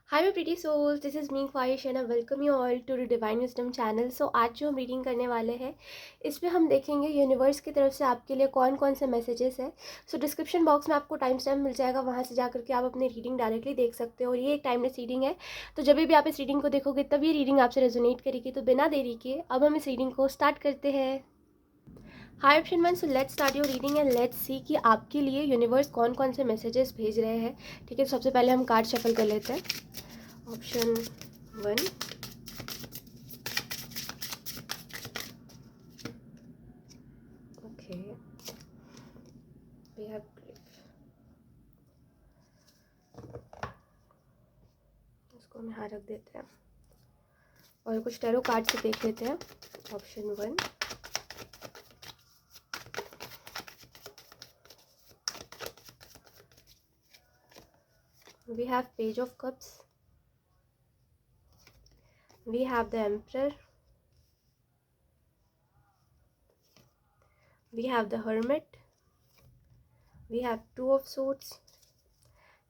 Hi my pretty souls, this is me Khwahish and I welcome you all to the divine wisdom channel. So आज जो हम reading करने वाले हैं इसमें हम देखेंगे यूनिवर्स की तरफ से आपके लिए कौन कौन से मैसेजेस हैं। सो डिस्क्रिप्शन बॉक्स में आपको टाइम स्टैम्प मिल जाएगा, वहाँ से जा करके आप अपनी रीडिंग डायरेक्टली देख सकते हो। और ये एक टाइमलेस रीडिंग है, तो जब भी आप इस रीडिंग को देखोगे तब ये रीडिंग आपसे रेजोनेट करेगी। तो बिना देरी के अब हम इस रीडिंग को स्टार्ट करते हैं। Hi option one, so let's start your reading and let's see कि आपके लिए यूनिवर्स कौन कौन से मैसेजेस भेज रहे हैं। ठीक है, तो सबसे पहले हम कार्ड शफल कर लेते हैं। Option one, okay, we have grief. इसको हम यहाँ रख देते हैं और कुछ टैरो कार्ड से देख लेते हैं। Option one, we have page of cups, we have the emperor, we have the hermit, we have two of swords।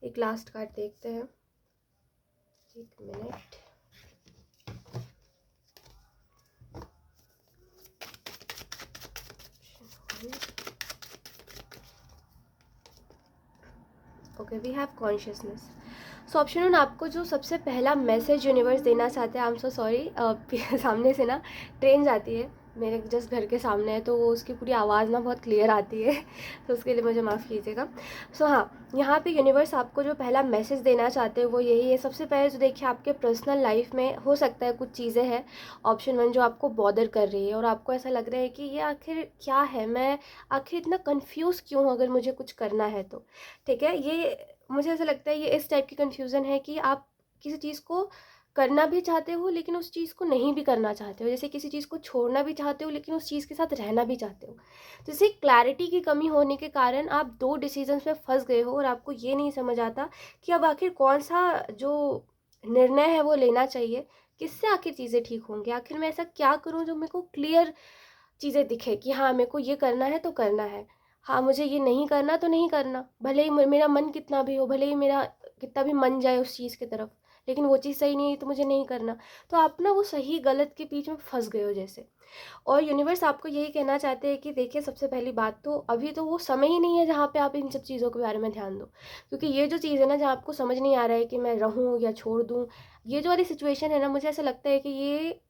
एक लास्ट कार्ड देखते हैं, एक minute. Okay, we have consciousness. So option one, आपको जो सबसे पहला मैसेज यूनिवर्स देना चाहते हैं, आई एम सो सॉरी, सामने से ना ट्रेन जाती है मेरे जस्ट घर के सामने है, तो वो उसकी पूरी आवाज़ ना बहुत क्लियर आती है तो उसके लिए मुझे माफ़ कीजिएगा। सो हाँ, यहाँ पे यूनिवर्स आपको जो पहला मैसेज देना चाहते हैं वो यही है। सबसे पहले तो देखिए, आपके पर्सनल लाइफ में हो सकता है कुछ चीज़ें हैं ऑप्शन वन जो आपको बॉदर कर रही है और आपको ऐसा लग रहा है कि ये आखिर क्या है, मैं आखिर इतना कन्फ्यूज़ क्यों हूँ अगर मुझे कुछ करना है तो। ठीक है, ये मुझे ऐसा लगता है ये इस टाइप की कन्फ्यूज़न है कि आप किसी चीज़ को करना भी चाहते हो लेकिन उस चीज़ को नहीं भी करना चाहते हो। जैसे किसी चीज़ को छोड़ना भी चाहते हो लेकिन उस चीज़ के साथ रहना भी चाहते हो। जैसे क्लैरिटी की कमी होने के कारण आप दो डिसीजंस में फंस गए हो और आपको ये नहीं समझ आता कि अब आखिर कौन सा जो निर्णय है वो लेना चाहिए, किससे आखिर चीज़ें ठीक होंगी, आखिर मैं ऐसा क्या करूँ जो मेरे को क्लियर चीज़ें दिखे कि हाँ, मेरे को ये करना है तो करना है, हाँ मुझे ये नहीं करना तो नहीं करना, भले ही मेरा मन कितना भी हो, भले ही मेरा कितना भी मन जाए उस चीज़ की तरफ, लेकिन वो चीज़ सही नहीं है तो मुझे नहीं करना। तो आप ना वो सही गलत के बीच में फंस गए हो जैसे। और यूनिवर्स आपको यही कहना चाहते हैं कि देखिए, सबसे पहली बात तो अभी तो वो समय ही नहीं है जहाँ पे आप इन सब चीज़ों के बारे में ध्यान दो। क्योंकि ये जो चीज़ है ना, जहाँ आपको समझ नहीं आ रहा है कि मैं रहूँ या छोड़ दूँ, ये जो वाली सिचुएशन है ना, मुझे ऐसा लगता है कि ये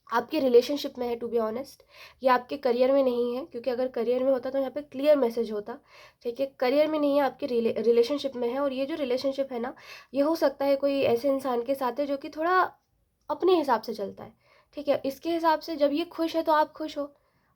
आपके रिलेशनशिप में है, टू बी ऑनेस्ट। ये आपके करियर में नहीं है, क्योंकि अगर करियर में होता तो यहाँ पे क्लियर मैसेज होता। ठीक है, करियर में नहीं है, आपके रिलेशनशिप में है। और ये जो रिलेशनशिप है ना, ये हो सकता है कोई ऐसे इंसान के साथ है जो कि थोड़ा अपने हिसाब से चलता है। ठीक है, इसके हिसाब से जब ये खुश है तो आप खुश हो,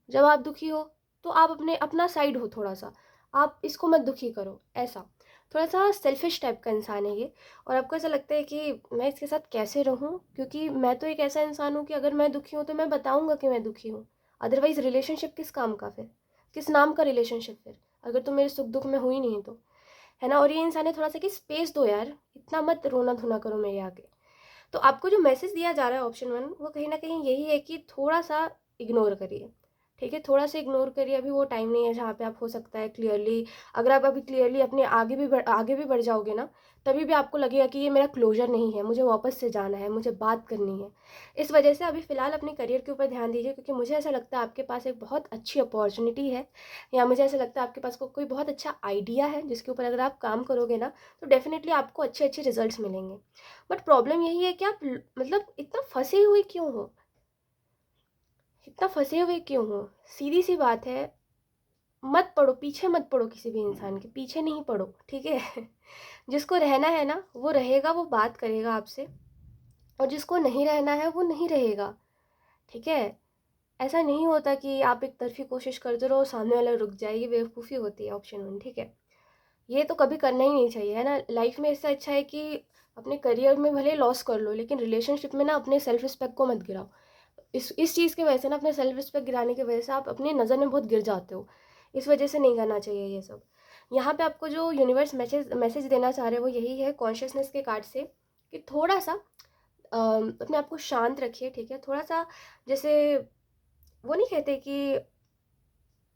जब आप दुखी हो तो आप अपना साइड हो थोड़ा सा, आप इसको मत दुखी करो, ऐसा थोड़ा सा सेल्फिश टाइप का इंसान है ये। और आपको ऐसा लगता है कि मैं इसके साथ कैसे रहूं, क्योंकि मैं तो एक ऐसा इंसान हूं कि अगर मैं दुखी हूं तो मैं बताऊंगा कि मैं दुखी हूं। अदरवाइज रिलेशनशिप किस काम का फिर, किस नाम का रिलेशनशिप फिर, अगर तुम मेरे सुख दुख में हुई नहीं तो, है ना। और ये इंसान है थोड़ा सा कि स्पेस दो यार, इतना मत रोना धोना करो मेरे आगे। तो आपको जो मैसेज दिया जा रहा है ऑप्शन वन, वो कहीं ना कहीं यही है कि थोड़ा सा इग्नोर करिए। ठीक है, थोड़ा सा इग्नोर करिए, अभी वो टाइम नहीं है जहाँ पे आप हो सकता है क्लियरली, अगर आप अभी क्लियरली अपने आगे भी बढ़ जाओगे ना, तभी भी आपको लगेगा कि ये मेरा क्लोजर नहीं है, मुझे वापस से जाना है, मुझे बात करनी है। इस वजह से अभी फ़िलहाल अपने करियर के ऊपर ध्यान दीजिए, क्योंकि मुझे ऐसा लगता है आपके पास एक बहुत अच्छी अपॉर्चुनिटी है, या मुझे ऐसा लगता है आपके पास कोई बहुत अच्छा आइडिया है जिसके ऊपर अगर आप काम करोगे ना तो डेफिनेटली आपको अच्छे अच्छे रिजल्ट्स मिलेंगे। बट प्रॉब्लम यही है कि आप मतलब इतना फंसे हुए क्यों हो, इतना फंसे हुए क्यों हो। सीधी सी बात है, मत पड़ो पीछे, मत पड़ो किसी भी इंसान के पीछे, नहीं पड़ो। ठीक है जिसको रहना है ना वो रहेगा, वो बात करेगा आपसे, और जिसको नहीं रहना है वो नहीं रहेगा। ठीक है, ऐसा नहीं होता कि आप एक तरफी कोशिश करते रहो सामने वाला रुक जाए, ये बेवकूफ़ी होती है ऑप्शन वन। ठीक है, ये तो कभी करना ही नहीं चाहिए, है ना। लाइफ में इससे अच्छा है कि अपने करियर में भले लॉस कर लो लेकिन रिलेशनशिप में ना अपने सेल्फ रिस्पेक्ट को मत गिराओ। इस चीज़ की वजह से ना, अपने सेल्फ रिस्पेक्ट गिराने की वजह से आप अपनी नज़र में बहुत गिर जाते हो। इस वजह से नहीं करना चाहिए ये सब। यहाँ पे आपको जो यूनिवर्स मैसेज मैसेज देना चाह रहे हैं वो यही है कॉन्शियसनेस के कार्ड से, कि थोड़ा सा अपने आप को शांत रखिए। ठीक है, थोड़ा सा, जैसे वो नहीं कहते कि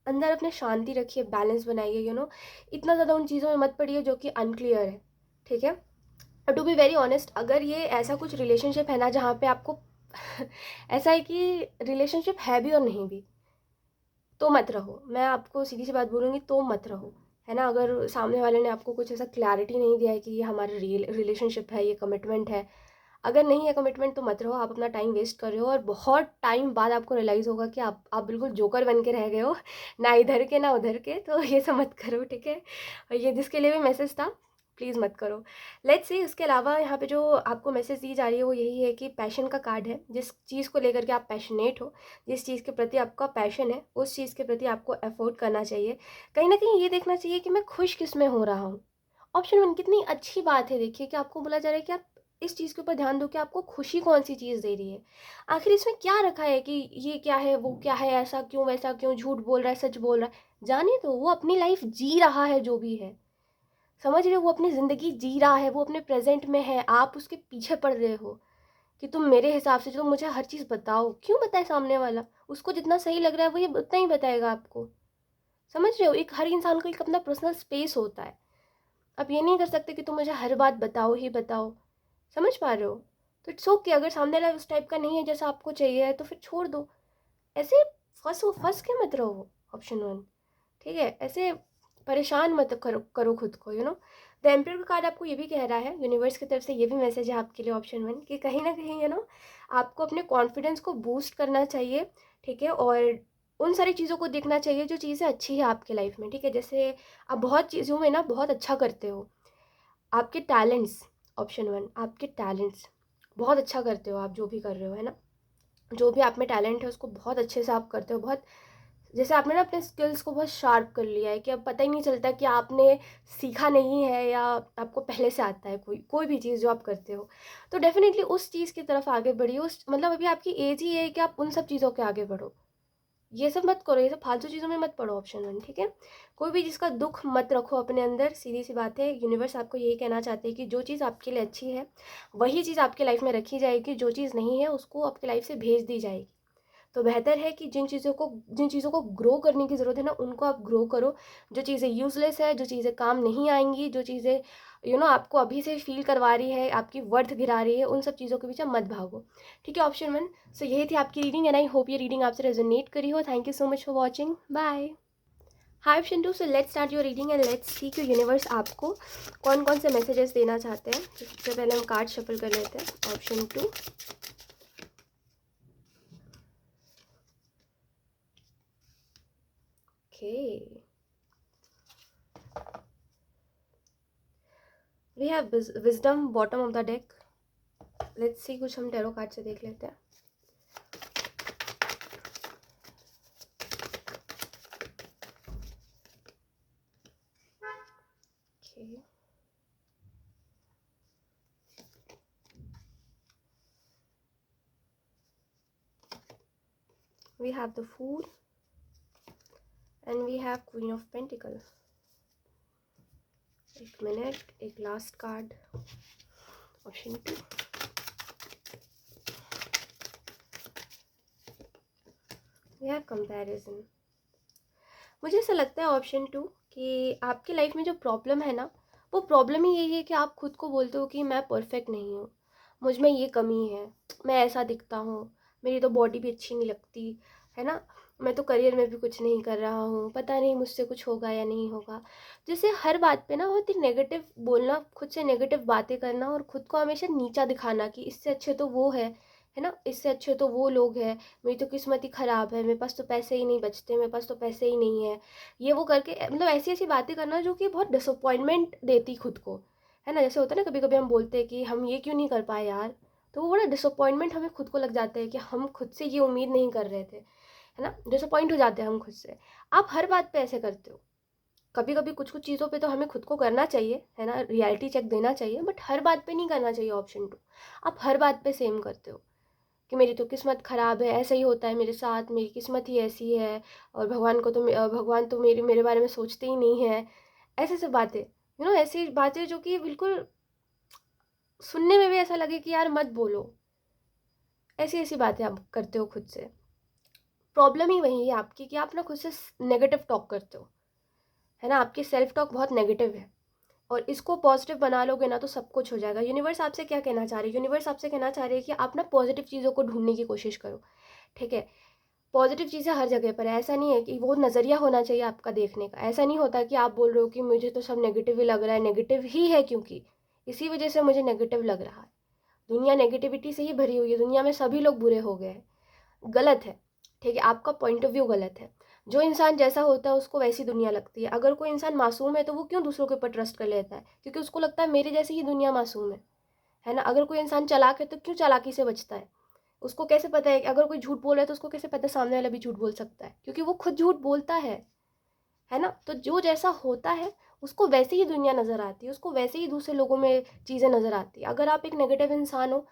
अंदर अपने शांति रखिए, बैलेंस बनाइए, इतना ज़्यादा उन चीज़ों में मत पड़िए जो कि अनक्लियर है। ठीक है, और टू बी वेरी ऑनेस्ट, अगर ये ऐसा कुछ रिलेशनशिप है ना जहाँ पे आपको ऐसा है कि रिलेशनशिप है भी और नहीं भी, तो मत रहो। मैं आपको सीधी सी बात बोलूँगी, तो मत रहो, है ना। अगर सामने वाले ने आपको कुछ ऐसा क्लैरिटी नहीं दिया है कि ये हमारा रिलेशनशिप है, ये कमिटमेंट है, अगर नहीं है कमिटमेंट तो मत रहो। आप अपना टाइम वेस्ट कर रहे हो और बहुत टाइम बाद आपको रियलाइज़ होगा कि आप बिल्कुल जोकर बन के रह गए हो, ना इधर के ना उधर के। तो ये सब मत करो, ठीक है। और ये जिसके लिए भी मैसेज था, प्लीज़ मत करो। लेट्स सी, इसके अलावा यहाँ पे जो आपको मैसेज दी जा रही है वो यही है कि पैशन का कार्ड है। जिस चीज़ को लेकर के आप पैशनेट हो, जिस चीज़ के प्रति आपका पैशन है, उस चीज़ के प्रति आपको एफर्ट करना चाहिए। कहीं ना कहीं ये देखना चाहिए कि मैं खुश किस में हो रहा हूँ। ऑप्शन वन, कितनी अच्छी बात है। देखिए कि आपको बोला जा रहा है कि आप इस चीज़ के ऊपर ध्यान दो कि आपको खुशी कौन सी चीज़ दे रही है। आखिर इसमें क्या रखा है कि ये क्या है, वो क्या है, ऐसा क्यों वैसा क्यों, झूठ बोल रहा है सच बोल रहा है, जाने दो। वो अपनी लाइफ जी रहा है, जो भी है, समझ रहे हो, वो अपनी ज़िंदगी जी रहा है, वो अपने प्रेजेंट में है। आप उसके पीछे पड़ रहे हो कि तुम मेरे हिसाब से जो मुझे हर चीज़ बताओ। क्यों बताए सामने वाला? उसको जितना सही लग रहा है वो ये उतना ही बताएगा आपको। समझ रहे हो, एक हर इंसान को एक अपना पर्सनल स्पेस होता है। आप ये नहीं कर सकते कि तुम मुझे हर बात बताओ ही बताओ। समझ पा रहे हो? तो इट्स ओके, अगर सामने वाला उस टाइप का नहीं है जैसा आपको चाहिए है तो फिर छोड़ दो। ऐसे फंस के मत रहो। ऑप्शन वन, ठीक है। ऐसे परेशान मत करो खुद को, यू नो। द एम्पियर का कार्ड आपको ये भी कह रहा है, यूनिवर्स की तरफ से ये भी मैसेज है आपके लिए ऑप्शन वन, कि कहीं ना कहीं, यू नो, आपको अपने कॉन्फिडेंस को बूस्ट करना चाहिए, ठीक है। और उन सारी चीज़ों को देखना चाहिए जो चीज़ें अच्छी है आपके लाइफ में, ठीक है। जैसे आप बहुत चीज़ों में ना बहुत अच्छा करते हो, आपके टैलेंट्स, ऑप्शन वन, आपके टैलेंट्स बहुत अच्छा करते हो आप, जो भी कर रहे हो, है ना। जो भी आप में टैलेंट है उसको बहुत अच्छे से आप करते हो। बहुत, जैसे आपने ना अपने स्किल्स को बहुत शार्प कर लिया है कि अब पता ही नहीं चलता कि आपने सीखा नहीं है या आपको पहले से आता है कोई कोई भी चीज़ जो आप करते हो। तो डेफिनेटली उस चीज़ की तरफ आगे बढ़िए। उस मतलब अभी आपकी एज ही है कि आप उन सब चीज़ों के आगे बढ़ो। ये सब मत करो, ये सब फालतू चीज़ों में मत पड़ो, ऑप्शन वन, ठीक है। कोई भी चीज़ का दुख मत रखो अपने अंदर, सीधी सी बात है। यूनिवर्स आपको यही कहना चाहते हैं कि जो चीज़ आपके लिए अच्छी है वही चीज़ आपके लाइफ में रखी जाएगी, जो चीज़ नहीं है उसको आपकी लाइफ से भेज दी जाएगी। तो बेहतर है कि जिन चीज़ों को ग्रो करने की ज़रूरत है ना उनको आप ग्रो करो। जो चीज़ें यूज़लेस है, जो चीज़ें काम नहीं आएंगी, जो चीज़ें आपको अभी से फील करवा रही है, आपकी वर्थ गिरा रही है, उन सब चीज़ों के पीछे मत भागो, ठीक है। Option one. सो यही थी आपकी रीडिंग एंड आई होप ये रीडिंग आपसे रेजोनेट करी हो। Thank you so much for watching, bye. Hi option two, so let's start your reading and let's see कि यूनिवर्स आपको कौन कौन से मैसेजेस देना चाहते हैं। तो सबसे पहले हम कार्ड शफल कर लेते हैं। Option two, okay, we have wisdom bottom of the deck. Let's see, कुछ हम टैरो कार्ड से देख लेते हैं। Okay. We have the Fool and we have Queen of Pentacles. एक मिनट, एक last card, option two. We have comparison. मुझे ऐसा लगता है ऑप्शन टू कि आपकी लाइफ में जो प्रॉब्लम है ना, वो प्रॉब्लम ही यही है कि आप खुद को बोलते हो कि मैं परफेक्ट नहीं हूँ, मुझ में ये कमी है, मैं ऐसा दिखता हूँ, मेरी तो बॉडी भी अच्छी नहीं लगती, है ना, मैं तो करियर में भी कुछ नहीं कर रहा हूँ, पता नहीं मुझसे कुछ होगा या नहीं होगा। जैसे हर बात पे ना बहुत ही नेगेटिव बोलना, खुद से नेगेटिव बातें करना और खुद को हमेशा नीचा दिखाना कि इससे अच्छे तो वो है ना, इससे अच्छे तो वो लोग हैं, मेरी तो किस्मत ही ख़राब है, मेरे पास तो पैसे ही नहीं बचते, मेरे पास तो पैसे ही नहीं है, ये वो करके मतलब ऐसी ऐसी बातें करना जो कि बहुत डिसअपॉइंटमेंट देती खुद को, है ना। जैसे होता है ना, कभी कभी हम बोलते हैं कि हम ये क्यों नहीं कर पाए यार, तो वो बड़ा डिसअपॉइंटमेंट हमें खुद को लग जाता है कि हम खुद से ये उम्मीद नहीं कर रहे थे, है ना, डिसअपॉइंट हो जाते हैं हम खुद से। आप हर बात पे ऐसे करते हो। कभी कभी कुछ कुछ चीज़ों पे तो हमें खुद को करना चाहिए, है ना, रियलिटी चेक देना चाहिए, बट हर बात पे नहीं करना चाहिए। ऑप्शन टू, आप हर बात पे सेम करते हो कि मेरी तो किस्मत ख़राब है, ऐसा ही होता है मेरे साथ, मेरी किस्मत ही ऐसी है, और भगवान तो मेरे बारे में सोचते ही नहीं है। ऐसे सब बातें, ऐसी बातें जो कि बिल्कुल सुनने में भी ऐसा लगे कि यार मत बोलो। ऐसी ऐसी बातें आप करते हो खुद से। प्रॉब्लम ही वही है आपकी कि आप ना खुद से नेगेटिव टॉक करते हो, है ना, आपकी सेल्फ टॉक बहुत नेगेटिव है। और इसको पॉजिटिव बना लोगे ना तो सब कुछ हो जाएगा। यूनिवर्स आपसे क्या कहना चाह रही है? यूनिवर्स आपसे कहना चाह रही है कि आप ना पॉजिटिव चीज़ों को ढूंढने की कोशिश करो, ठीक है। पॉजिटिव चीज़ें हर जगह पर है, ऐसा नहीं है कि वो नज़रिया होना चाहिए आपका देखने का। ऐसा नहीं होता कि आप बोल रहे हो कि मुझे तो सब नेगेटिव ही लग रहा है, नेगेटिव ही है क्योंकि इसी वजह से मुझे नेगेटिव लग रहा है। दुनिया नेगेटिविटी से ही भरी हुई है, दुनिया में सभी लोग बुरे हो गए हैं। गलत है, ठीक है, आपका पॉइंट ऑफ व्यू गलत है। जो इंसान जैसा होता है उसको वैसी दुनिया लगती है। अगर कोई इंसान मासूम है तो वो क्यों दूसरों के ऊपर ट्रस्ट कर लेता है? क्योंकि उसको लगता है मेरे जैसी ही दुनिया मासूम है ना। अगर कोई इंसान चालाक है तो क्यों चालाकी से बचता है? उसको कैसे पता है कि अगर कोई झूठ बोल रहा है तो उसको कैसे पता है सामने वाला भी झूठ बोल सकता है? क्योंकि वो खुद झूठ बोलता है ना। तो जो जैसा होता है उसको वैसे ही दुनिया नज़र आती है, उसको वैसे ही दूसरे लोगों में चीज़ें नज़र आती है। अगर आप एक नेगेटिव इंसान हो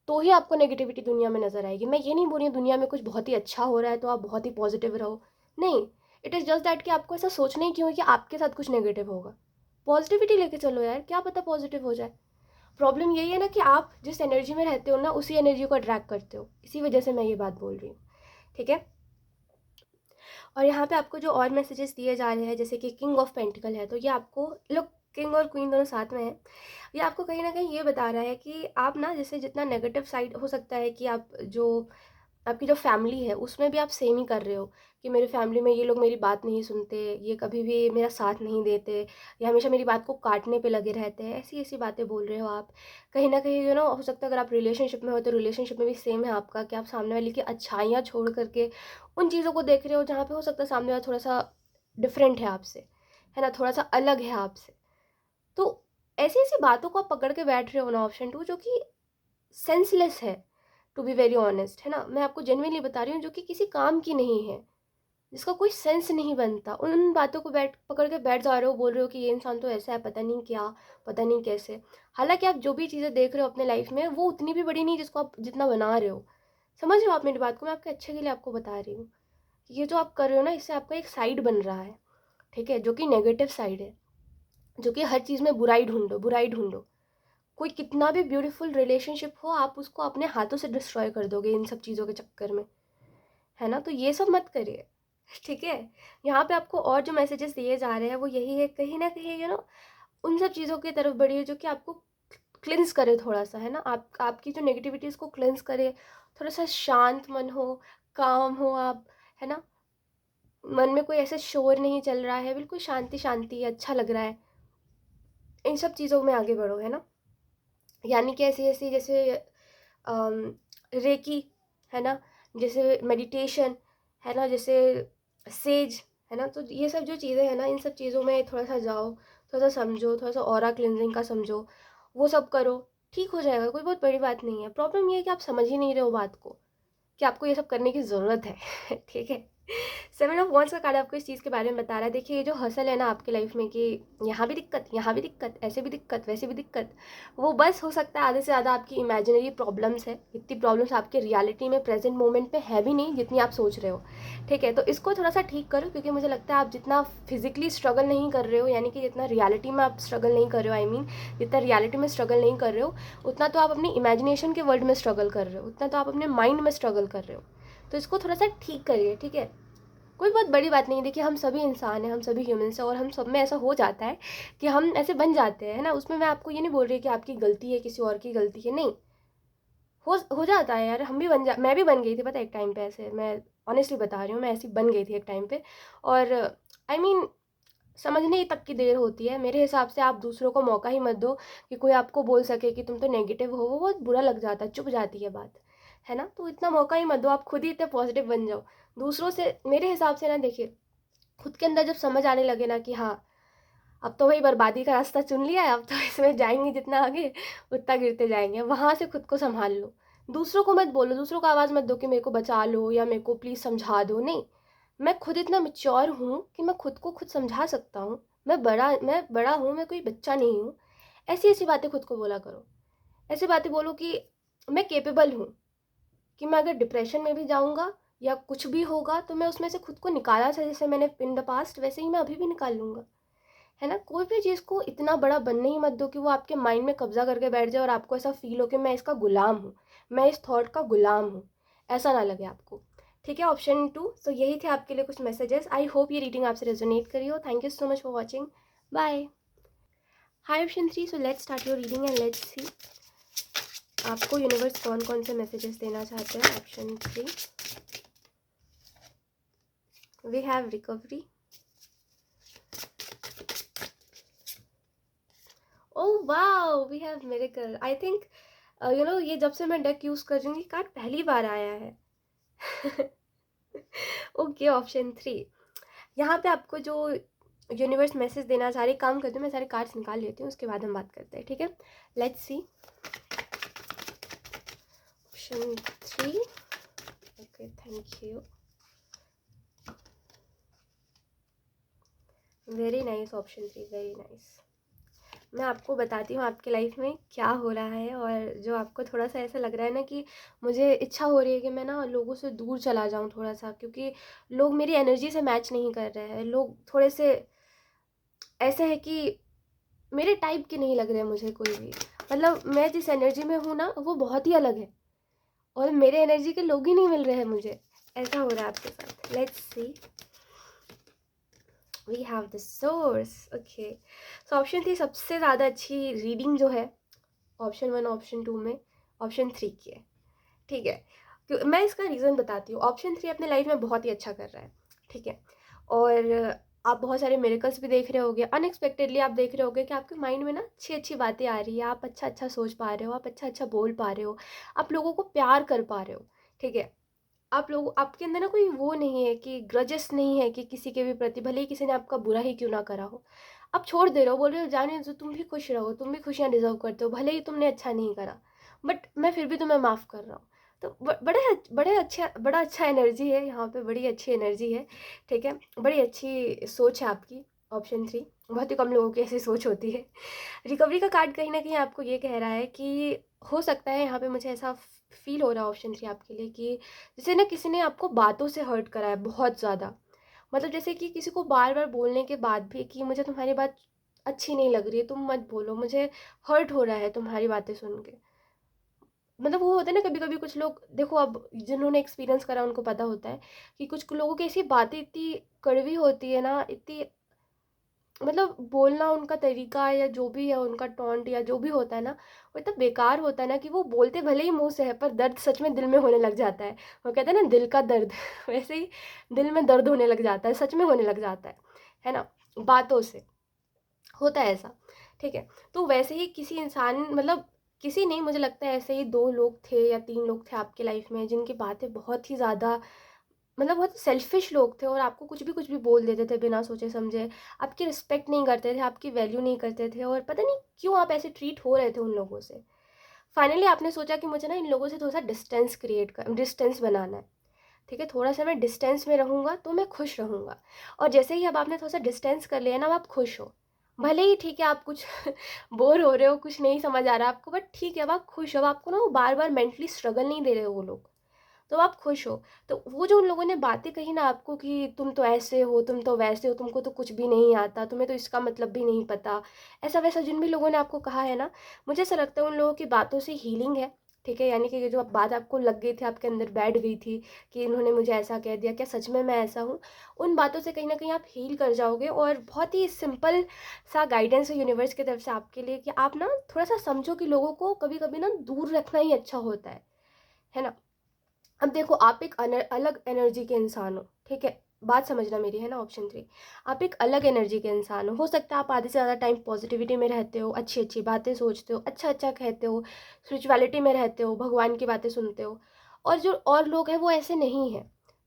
तो ही आपको नेगेटिविटी दुनिया में नज़र आएगी। मैं ये नहीं बोल रही हूँ दुनिया में कुछ बहुत ही अच्छा हो रहा है तो आप बहुत ही पॉजिटिव रहो, नहीं। इट इज़ जस्ट दैट कि आपको ऐसा सोचना ही क्यों है कि आपके साथ कुछ नेगेटिव होगा। पॉजिटिविटी लेके चलो यार, क्या पता पॉजिटिव हो जाए। प्रॉब्लम यही है ना कि आप जिस एनर्जी में रहते हो ना उसी एनर्जी को अट्रैक्ट करते हो, इसी वजह से मैं ये बात बोल रही हूँ, ठीक है। और यहाँ पे आपको जो और मैसेजेस दिए जा रहे हैं जैसे कि किंग ऑफ पेंटिकल है, तो ये आपको लोग, किंग और क्वीन दोनों साथ में है, ये आपको कहीं ना कहीं ये बता रहा है कि आप ना जैसे जितना नेगेटिव साइड हो सकता है कि आप जो आपकी जो फैमिली है उसमें भी आप सेम ही कर रहे हो कि मेरे फैमिली में ये लोग मेरी बात नहीं सुनते, ये कभी भी मेरा साथ नहीं देते, या हमेशा मेरी बात को काटने पे लगे रहते हैं, ऐसी ऐसी बातें बोल रहे हो आप। कहीं ना कहीं हो सकता है अगर आप रिलेशनशिप में हो तो रिलेशनशिप में भी सेम है आपका कि आप सामने वाले की अच्छाइयाँ छोड़ करके उन चीज़ों को देख रहे हो जहाँ पे हो सकता है सामने वाला थोड़ा सा डिफरेंट है आपसे, है ना, थोड़ा सा अलग है आपसे। तो ऐसी ऐसी बातों को आप पकड़ के बैठ रहे हो ना, ऑप्शन टू, जो कि सेंसलेस है, टू बी वेरी ऑनेस्ट, है ना। मैं आपको जेन्युइनली बता रही हूँ, जो कि किसी काम की नहीं है, जिसका कोई सेंस नहीं बनता। उन बातों को बैठ पकड़ के बैठ जा रहे हो, बोल रहे हो कि ये इंसान तो ऐसा है, पता नहीं क्या, पता नहीं कैसे। हालांकि आप जो भी चीज़ें देख रहे हो अपने लाइफ में वो उतनी भी बड़ी नहीं जिसको आप जितना बना रहे हो। समझ रहे हो आप मेरी बात को? मैं आपके अच्छे के लिए आपको बता रही हूँ कि ये जो आप कर रहे हो ना इससे आपका एक साइड बन रहा है, ठीक है, जो कि नेगेटिव साइड है, जो कि हर चीज़ में बुराई ढूंढो, बुराई ढूंढो। कोई कितना भी ब्यूटीफुल रिलेशनशिप हो आप उसको अपने हाथों से डिस्ट्रॉय कर दोगे इन सब चीज़ों के चक्कर में, है ना। तो ये सब मत करिए, ठीक है। यहाँ पे आपको और जो मैसेजेस दिए जा रहे हैं वो यही है, कहीं ना कहीं उन सब चीज़ों की तरफ बढ़िए जो कि आपको क्लिंस करे थोड़ा सा, है ना। आपकी जो नेगेटिविटीज़ को क्लिंस करे, थोड़ा सा शांत मन हो, काम हो आप, है ना। मन में कोई ऐसा शोर नहीं चल रहा है, बिल्कुल शांति शांति, अच्छा लग रहा है। इन सब चीज़ों में आगे बढ़ो, है ना। यानी कि ऐसी ऐसी जैसे रेकी, है ना, जैसे मेडिटेशन, है ना, जैसे सेज, है ना। तो ये सब जो चीज़ें हैं ना इन सब चीज़ों में थोड़ा सा जाओ, थोड़ा सा समझो, थोड़ा सा ऑरा क्लिनजिंग का समझो, वो सब करो, ठीक हो जाएगा। कोई बहुत बड़ी बात नहीं है। प्रॉब्लम ये है कि आप समझ ही नहीं रहे हो बात को कि आपको ये सब करने की ज़रूरत है ठीक है। 7 ऑफ वॉन्ड्स का कार्ड आपको इस चीज़ के बारे में बता रहा है। देखिए ये जो हसल है ना आपके लाइफ में कि यहाँ भी दिक्कत, यहाँ भी दिक्कत, ऐसे भी दिक्कत, वैसे भी दिक्कत, वो बस हो सकता है आधे से ज़्यादा आपकी इमेजिनरी प्रॉब्लम्स है। इतनी प्रॉब्लम्स आपके रियलिटी में प्रेजेंट मोमेंट पे है भी नहीं जितनी आप सोच रहे हो, ठीक है। तो इसको थोड़ा सा ठीक करो, क्योंकि मुझे लगता है आप जितना फिजिकली स्ट्रगल नहीं कर रहे हो, यानी कि जितना रियलिटी में आप स्ट्रगल नहीं कर रहे हो, आई मीन जितना रियलिटी में स्ट्रगल नहीं कर रहे हो उतना तो आप अपनी इमेजिनेशन के वर्ल्ड में स्ट्रगल कर रहे हो, उतना तो आप अपने माइंड में स्ट्रगल कर रहे हो। तो इसको थोड़ा सा ठीक करिए, ठीक है। कोई बहुत बड़ी बात नहीं। देखिए हम सभी इंसान हैं, हम सभी ह्यूमंस हैं, और हम सब में ऐसा हो जाता है कि हम ऐसे बन जाते हैं, है ना। उसमें मैं आपको ये नहीं बोल रही कि आपकी गलती है, किसी और की गलती है, नहीं। हो जाता है यार, हम भी मैं भी बन गई थी, पता है, एक टाइम पे ऐसे, मैं ऑनेस्टली बता रही हूँ, मैं ऐसी बन गई थी एक टाइम पे। और आई मीन समझने ही तक की देर होती है मेरे हिसाब से। आप दूसरों को मौका ही मत दो कि कोई आपको बोल सके कि तुम तो नेगेटिव हो, वो बहुत बुरा लग जाता है, चुभ जाती है बात, है ना। तो इतना मौका ही मत दो, आप खुद ही इतने पॉजिटिव बन जाओ दूसरों से। मेरे हिसाब से ना, देखिए खुद के अंदर जब समझ आने लगे ना कि हाँ अब तो भाई बर्बादी का रास्ता चुन लिया है, अब तो इसमें जाएंगे जितना आगे उतना गिरते जाएंगे, वहाँ से खुद को संभाल लो। दूसरों को मत बोलो, दूसरों को आवाज़ मत दो कि मेरे को बचा लो या मेरे को प्लीज़ समझा दो, नहीं। मैं खुद इतना मेच्योर हूँ कि मैं खुद को खुद समझा सकता हूँ। मैं बड़ा हूँ, मैं कोई बच्चा नहीं हूँ। ऐसी ऐसी बातें खुद को बोला करो। ऐसी बातें बोलो कि मैं केपेबल हूँ, कि मैं अगर डिप्रेशन में भी जाऊँगा या कुछ भी होगा तो मैं उसमें से खुद को निकाला था, जैसे मैंने इन द पास्ट, वैसे ही मैं अभी भी निकाल लूँगा, है ना। कोई भी चीज़ को इतना बड़ा बनने ही मत दो कि वो आपके माइंड में कब्जा करके बैठ जाए और आपको ऐसा फील हो कि मैं इसका गुलाम हूँ, मैं इस थॉट का गुलाम हूँ, ऐसा ना लगे आपको, ठीक है। ऑप्शन 2, तो यही थे आपके लिए कुछ मैसेजेस। आई होप ये रीडिंग आपसे रेजोनेट करी हो। Thank you so much for watching. Bye. Hi option 3, so let's start your reading and let's see आपको यूनिवर्स कौन कौन से मैसेजेस देना चाहते हैं. Option 3, we have recovery. Oh wow, we have miracle. I think ये जब से मैं डेक यूज़ कर रही हूँ ये कार्ड पहली बार आया है. ओके ऑप्शन 3, यहाँ पे आपको जो यूनिवर्स मैसेज देना चाह रही, काम करते हैं मैं सारे कार्ड्स निकाल लेती हूँ, उसके बाद हम बात करते हैं. ठीक है, let's see. Option 3, okay thank you. Very nice option 3, very nice. मैं आपको बताती हूँ आपके लाइफ में क्या हो रहा है, और जो आपको थोड़ा सा ऐसा लग रहा है ना कि मुझे इच्छा हो रही है कि मैं ना लोगों से दूर चला जाऊँ थोड़ा सा, क्योंकि लोग मेरी एनर्जी से मैच नहीं कर रहे हैं. लोग थोड़े से ऐसे है कि मेरे टाइप के नहीं लग रहे मुझे कोई भी. मतलब मैं जिस एनर्जी में हूँ ना वो बहुत ही अलग है, और मेरे एनर्जी के लोग ही नहीं मिल रहे हैं मुझे. ऐसा हो रहा है आपके साथ. Let's see. We have the source. Okay, so option 3 सबसे ज़्यादा अच्छी रीडिंग जो है ऑप्शन 1 ऑप्शन 2 में ऑप्शन 3 की है. ठीक है, मैं इसका रीज़न बताती हूँ. ऑप्शन 3 अपने लाइफ में बहुत ही अच्छा कर रहा है. ठीक है, और आप बहुत सारे मिरेकल्स भी देख रहे होगे. अनएक्सपेक्टेडली आप देख रहे होगे कि आपके माइंड में ना अच्छी अच्छी बातें आ रही है. आप अच्छा अच्छा सोच पा रहे हो, आप अच्छा अच्छा बोल पा रहे हो, आप लोगों को प्यार कर पा रहे हो. ठीक है, आप लोग, आपके अंदर ना कोई वो नहीं है कि ग्रजेस नहीं है कि किसी के भी प्रति, भले ही किसी ने आपका बुरा ही क्यों ना करा हो, आप छोड़ दे रहे हो. बोल रहे हो जाने दो, तुम भी खुश रहो, तुम भी खुशियाँ डिजर्व करते हो, भले ही तुमने अच्छा नहीं करा, बट मैं फिर भी तुम्हें माफ़ कर रहा हूँ. तो बड़ा अच्छा एनर्जी है यहाँ पे, बड़ी अच्छी एनर्जी है. ठीक है, बड़ी अच्छी सोच है आपकी. ऑप्शन 3, बहुत ही कम लोगों की ऐसी सोच होती है. रिकवरी का कार्ड कहीं ना कहीं आपको ये कह रहा है कि हो सकता है, यहाँ पे मुझे ऐसा फील हो रहा है ऑप्शन 3 आपके लिए, कि जैसे ना किसी ने आपको बातों से हर्ट करा है बहुत ज़्यादा. मतलब जैसे कि किसी को बार बार बोलने के बाद भी कि मुझे तुम्हारी बात अच्छी नहीं लग रही है, तुम मत बोलो, मुझे हर्ट हो रहा है तुम्हारी बातें सुन के. मतलब वो होता है ना, कभी कभी कुछ लोग, देखो अब जिन्होंने एक्सपीरियंस करा उनको पता होता है कि कुछ लोगों की ऐसी बातें इतनी कड़वी होती है ना, इतनी, मतलब बोलना उनका तरीका या जो भी है उनका टोंट या जो भी होता है ना, वो इतना बेकार होता है ना कि वो बोलते भले ही मुंह से है पर दर्द सच में दिल में होने लग जाता है. वो कहते हैं ना दिल का दर्द. वैसे ही दिल में दर्द होने लग जाता है, सच में होने लग जाता है ना, बातों से होता है ऐसा. ठीक है, तो वैसे ही किसी इंसान, मतलब किसी नहीं, मुझे लगता है ऐसे ही 2 लोग थे या 3 लोग थे आपकी लाइफ में जिनकी बातें बहुत ही ज़्यादा, मतलब बहुत सेल्फिश लोग थे, और आपको कुछ भी बोल देते थे बिना सोचे समझे. आपकी रिस्पेक्ट नहीं करते थे, आपकी वैल्यू नहीं करते थे, और पता नहीं क्यों आप ऐसे ट्रीट हो रहे थे उन लोगों से. फाइनली आपने सोचा कि मुझे ना इन लोगों से थोड़ा सा डिस्टेंस बनाना है. ठीक है, थोड़ा सा मैं डिस्टेंस में रहूँगा तो मैं खुश रहूँगा. और जैसे ही अब आपने थोड़ा सा डिस्टेंस कर लिया ना, अब आप खुश हो. भले ही ठीक है आप कुछ बोर हो रहे हो, कुछ नहीं समझ आ रहा आपको, बट ठीक है अब आप खुश हो. अब आपको ना वो बार बार मेंटली स्ट्रगल नहीं दे रहे हो वो लोग, तो आप खुश हो. तो वो जो उन लोगों ने बातें कही ना आपको कि तुम तो ऐसे हो, तुम तो वैसे हो, तुमको तो कुछ भी नहीं आता, तुम्हें तो इसका मतलब भी नहीं पता, ऐसा वैसा जिन भी लोगों ने आपको कहा है ना, मुझे ऐसा लगता है उन लोगों की बातों से हीलिंग है. ठीक है, यानी कि ये जो बात आपको लग गई थी, आपके अंदर बैठ गई थी कि इन्होंने मुझे ऐसा कह दिया, क्या सच में मैं ऐसा हूँ, उन बातों से कहीं ना कहीं आप हील कर जाओगे. और बहुत ही सिंपल सा गाइडेंस है यूनिवर्स की तरफ से आपके लिए कि आप ना थोड़ा सा समझो कि लोगों को कभी कभी ना दूर रखना ही अच्छा होता है ना. अब देखो आप एक अलग एनर्जी के इंसान हो. ठीक है, बात समझना मेरी, है ना. ऑप्शन 3, आप एक अलग एनर्जी के इंसान हो सकता है आप आधे से ज़्यादा टाइम पॉजिटिविटी में रहते हो, अच्छी अच्छी बातें सोचते हो, अच्छा अच्छा कहते हो, स्पिरिचुअलिटी में रहते हो, भगवान की बातें सुनते हो. और जो और लोग हैं वो ऐसे नहीं हैं.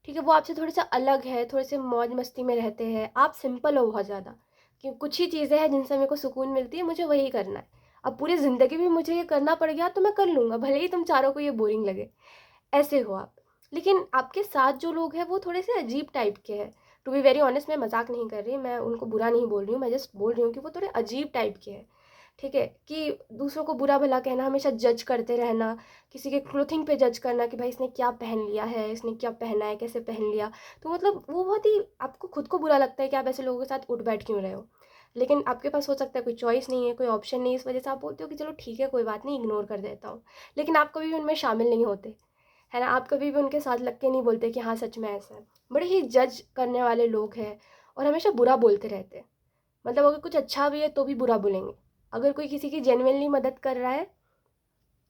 ठीक है, वो आपसे थोड़े सा अलग है, थोड़े से मौज मस्ती में रहते हैं. आप सिंपल हो बहुत ज़्यादा, कि कुछ ही चीज़ें हैं जिनसे मेरे को सुकून मिलती है, मुझे वही करना है. अब पूरी ज़िंदगी भी मुझे ये करना पड़ गया तो मैं कर लूँगा, भले ही तुम चारों को ये बोरिंग लगे. ऐसे हो आप. लेकिन आपके साथ जो लोग हैं वो थोड़े से अजीब टाइप के हैं. टू बी वेरी ऑनेस्ट, मैं मजाक नहीं कर रही, मैं उनको बुरा नहीं बोल रही हूँ, मैं जस्ट बोल रही हूँ कि वो थोड़े अजीब टाइप के हैं. ठीक है, कि दूसरों को बुरा भला कहना, हमेशा जज करते रहना, किसी के क्लोथिंग पे जज करना कि भाई इसने क्या पहन लिया है, इसने क्या पहना है, कैसे पहन लिया. तो मतलब वो बहुत ही आपको खुद को बुरा लगता है कि आप ऐसे लोगों के साथ उठ बैठ क्यों रहे हो. लेकिन आपके पास हो सकता है कोई चॉइस नहीं है, कोई ऑप्शन नहीं है, इस वजह से आप बोलते हो कि चलो ठीक है कोई बात नहीं, इग्नोर कर देता हूँ. लेकिन आप कभी भी उनमें शामिल नहीं होते, है ना. आप कभी भी उनके साथ लग के नहीं बोलते कि हाँ सच में ऐसा है. बड़े ही जज करने वाले लोग हैं, और हमेशा बुरा बोलते रहते हैं. मतलब अगर कुछ अच्छा भी है तो भी बुरा बोलेंगे. अगर कोई किसी की जेन्युइनली मदद कर रहा है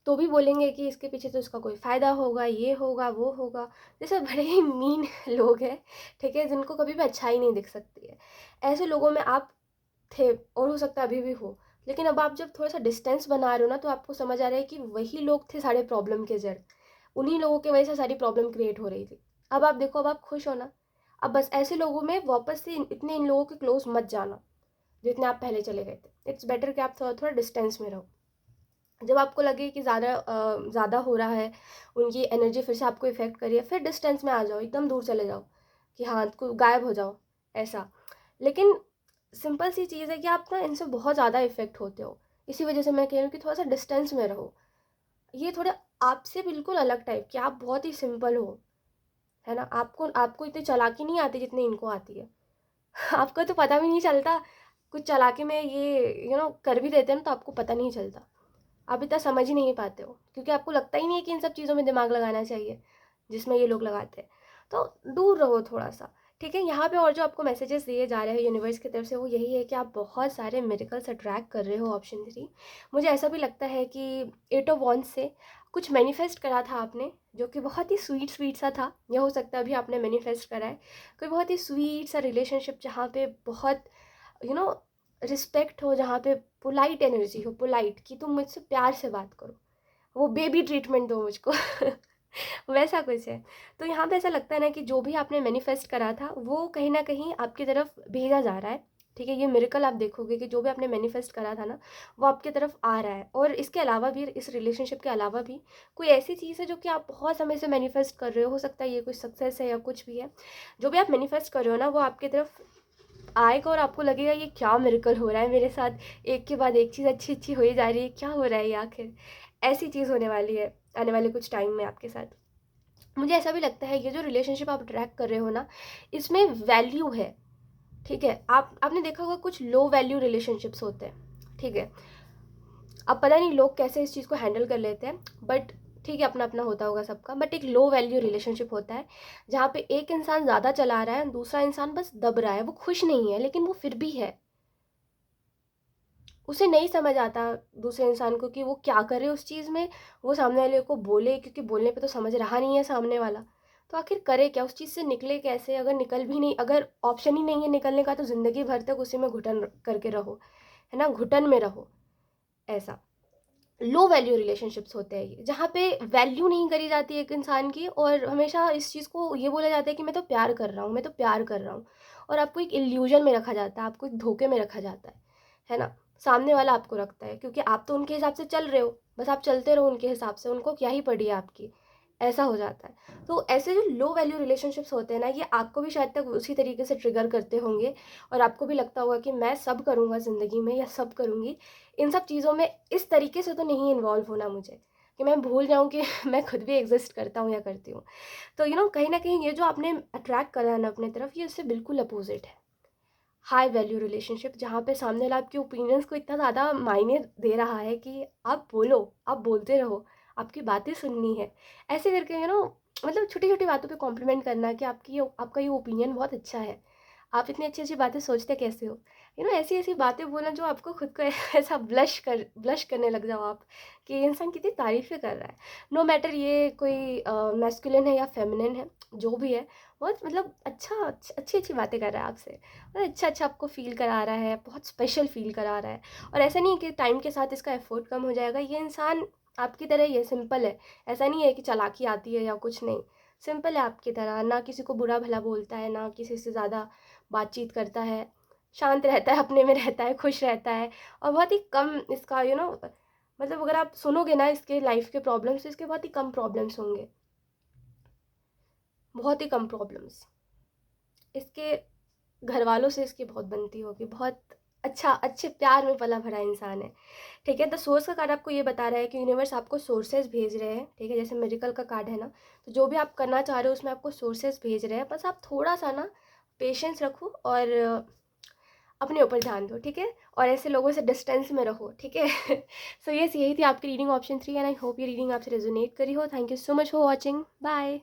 तो भी बोलेंगे कि इसके पीछे तो इसका कोई फ़ायदा होगा, ये होगा, वो होगा। जैसे बड़े ही मीन लोग हैं, ठीक है, जिनको कभी भी अच्छाई नहीं दिख सकती है। ऐसे लोगों में आप थे और हो सकता है अभी भी हो, लेकिन अब आप जब थोड़ा-सा डिस्टेंस बना रहे हो ना, तो आपको समझ आ रहा है कि वही लोग थे सारे प्रॉब्लम के जड़। उन्हीं लोगों की वजह से सारी प्रॉब्लम क्रिएट हो रही थी। अब आप देखो, अब आप खुश हो ना? अब बस ऐसे लोगों में वापस से इतने इन लोगों के क्लोज़ मत जाना, जितने आप पहले चले गए थे। इट्स बेटर कि आप थोड़ा-थोड़ा डिस्टेंस में रहो। जब आपको लगे कि ज़्यादा हो रहा है, उनकी एनर्जी फिर से आपको इफ़ेक्ट कर रही है, फिर डिस्टेंस में आ जाओ, एकदम दूर चले जाओ कि हाँ, गायब हो जाओ, ऐसा। लेकिन सिंपल सी चीज़ है कि आप ना इनसे बहुत ज़्यादा इफ़ेक्ट होते हो। इसी वजह से मैं कह रही हूँ कि थोड़ा-सा डिस्टेंस में रहो। ये थोड़े आपसे बिल्कुल अलग टाइप के, आप बहुत ही सिंपल हो, है ना? आपको आपको इतनी चालाकी नहीं आती जितनी इनको आती है। आपको तो पता भी नहीं चलता, कुछ चालाकी में ये कर भी देते हैं ना, तो आपको पता नहीं चलता। आप इतना समझ ही नहीं पाते हो, क्योंकि आपको लगता ही नहीं है कि इन सब चीज़ों में दिमाग लगाना चाहिए, जिसमें ये लोग लगाते हैं। तो दूर रहो थोड़ा-सा, ठीक है? यहाँ पे और जो आपको मैसेजेस दिए जा रहे हैं यूनिवर्स की तरफ से, वो यही है कि आप बहुत सारे मिरेकल्स अट्रैक्ट कर रहे हो, ऑप्शन 3। मुझे ऐसा भी लगता है कि 8 ऑफ वांड्स से कुछ मैनिफेस्ट करा था आपने, जो कि बहुत ही स्वीट सा था। या हो सकता है अभी आपने मैनिफेस्ट करा है कोई बहुत ही स्वीट सा रिलेशनशिप, जहाँ पे बहुत यू नो रिस्पेक्ट हो, जहाँ पे पोलाइट एनर्जी हो, पोलाइट कि तुम मुझसे प्यार से बात करो, वो बेबी ट्रीटमेंट दो मुझको। वैसा कुछ है। तो यहाँ पे ऐसा लगता है ना कि जो भी आपने मैनिफेस्ट करा था, वो कहीं ना कहीं आपकी तरफ भेजा जा रहा है, ठीक है? ये मिरेकल आप देखोगे कि जो भी आपने मैनिफेस्ट करा था ना, वो आपकी तरफ आ रहा है। और इसके अलावा भी, इस रिलेशनशिप के अलावा भी कोई ऐसी चीज़ है जो कि आप बहुत समय से मैनिफेस्ट कर रहे हो सकता है ये कोई सक्सेस है या कुछ भी है। जो भी आप मैनिफेस्ट कर रहे हो ना, वो आपकी तरफ आएगा और आपको लगेगा ये क्या मिरेकल हो रहा है मेरे साथ, एक के बाद एक चीज़ अच्छी अच्छी हो ही जा रही है, क्या हो रहा है ये आखिर। ऐसी चीज़ होने वाली है आने वाले कुछ टाइम में आपके साथ। मुझे ऐसा भी लगता है ये जो रिलेशनशिप आप ट्रैक कर रहे हो ना, इसमें वैल्यू है, ठीक है? आपने देखा होगा कुछ लो वैल्यू रिलेशनशिप्स होते हैं, ठीक है? अब पता नहीं लोग कैसे इस चीज़ को हैंडल कर लेते हैं, बट ठीक है, अपना अपना होता होगा सबका। बट एक लो वैल्यू रिलेशनशिप होता है जहाँ पे एक इंसान ज़्यादा चला रहा है, दूसरा इंसान बस दब रहा है, वो खुश नहीं है लेकिन वो फिर भी है। उसे नहीं समझ आता दूसरे इंसान को कि वो क्या करे उस चीज़ में, वो सामने वाले को बोले, क्योंकि बोलने पे तो समझ रहा नहीं है सामने वाला। तो आखिर करे क्या, उस चीज़ से निकले कैसे? अगर निकल भी नहीं, अगर ऑप्शन ही नहीं है निकलने का, तो ज़िंदगी भर तक उसी में घुटन करके रहो, है ना? घुटन में रहो, ऐसा। लो वैल्यू रिलेशनशिप्स होते हैं ये, जहाँ पे वैल्यू नहीं करी जाती एक इंसान की, और हमेशा इस चीज़ को ये बोला जाता है कि मैं तो प्यार कर रहा हूँ, मैं तो प्यार कर रहा हूँ। और आपको एक इल्यूजन में रखा जाता है, आपको एक धोखे में रखा जाता है ना? सामने वाला आपको रखता है, क्योंकि आप तो उनके हिसाब से चल रहे हो, बस आप चलते रहो उनके हिसाब से, उनको क्या ही पड़ी है आपकी, ऐसा हो जाता है। तो ऐसे जो लो वैल्यू रिलेशनशिप्स होते हैं ना, ये आपको भी शायद तक उसी तरीके से ट्रिगर करते होंगे, और आपको भी लगता होगा कि मैं सब करूँगा ज़िंदगी में, या सब करूँगी। इन सब चीज़ों में इस तरीके से तो नहीं इन्वॉल्व होना मुझे, कि मैं भूल जाऊँ कि मैं खुद भी एग्ज़िस्ट करता हूँ या करती हूँ। तो कहीं न कहीं ये जो आपने अट्रैक्ट करा है ना अपनी तरफ, ये उससे बिल्कुल अपोज़िट है। हाई वैल्यू रिलेशनशिप, जहाँ पे सामने वाला आपके ओपिनियंस को इतना ज़्यादा मायने दे रहा है कि आप बोलो, आप बोलते रहो, आपकी बातें सुननी है। ऐसे करके मतलब छोटी-छोटी बातों पे कॉम्प्लीमेंट करना कि आपका ये ओपिनियन बहुत अच्छा है। आप इतनी अच्छी-अच्छी बातें सोचते कैसे हो? ऐसी-ऐसी बातें बोलना जो आपको खुद को ऐसा ब्लश करने लग जाओ आप, कि ये इंसान कितनी तारीफ़ें कर रहा है। नो मैटर ये कोई मैस्कुलिन है या फेमिनिन है, जो भी है, बहुत मतलब अच्छी-अच्छी बातें कर रहा है आपसे। मतलब अच्छा-अच्छा आपको फ़ील करा रहा है, बहुत स्पेशल फ़ील करा रहा है। और ऐसा नहीं है कि टाइम के साथ इसका एफ़र्ट कम हो जाएगा, ये इंसान आपकी तरह ही है, सिंपल है। ऐसा नहीं है कि चालाकी आती है या कुछ नहीं, सिंपल है आपकी तरह, ना किसी को बुरा-भला बोलता है, ना किसी से ज़्यादा बातचीत करता है, शांत रहता है, अपने में रहता है, खुश रहता है। और बहुत ही कम इसका मतलब अगर आप सुनोगे ना इसके लाइफ़ के प्रॉब्लम्स, इसके बहुत ही कम प्रॉब्लम्स होंगे, बहुत ही कम प्रॉब्लम्स। इसके घरवालों से इसकी बहुत बनती होगी, बहुत अच्छे प्यार में पला भरा इंसान है, ठीक है? तो सोर्स का कार्ड आपको ये बता रहा है कि यूनिवर्स आपको सोर्सेज़ भेज रहे हैं, ठीक है? जैसे मिरेकल का कार्ड है ना, तो जो भी आप करना चाह रहे हो उसमें आपको सोर्सेज़ भेज रहे हैं, बस आप थोड़ा-सा ना पेशेंस रखो और अपने ऊपर ध्यान दो, ठीक है? और ऐसे लोगों से डिस्टेंस में रहो, ठीक है? सो यस, यही थी आपकी reading option 3, and I hope ये रीडिंग आपसे रेजोनेट करी हो। Thank you so much for watching. Bye.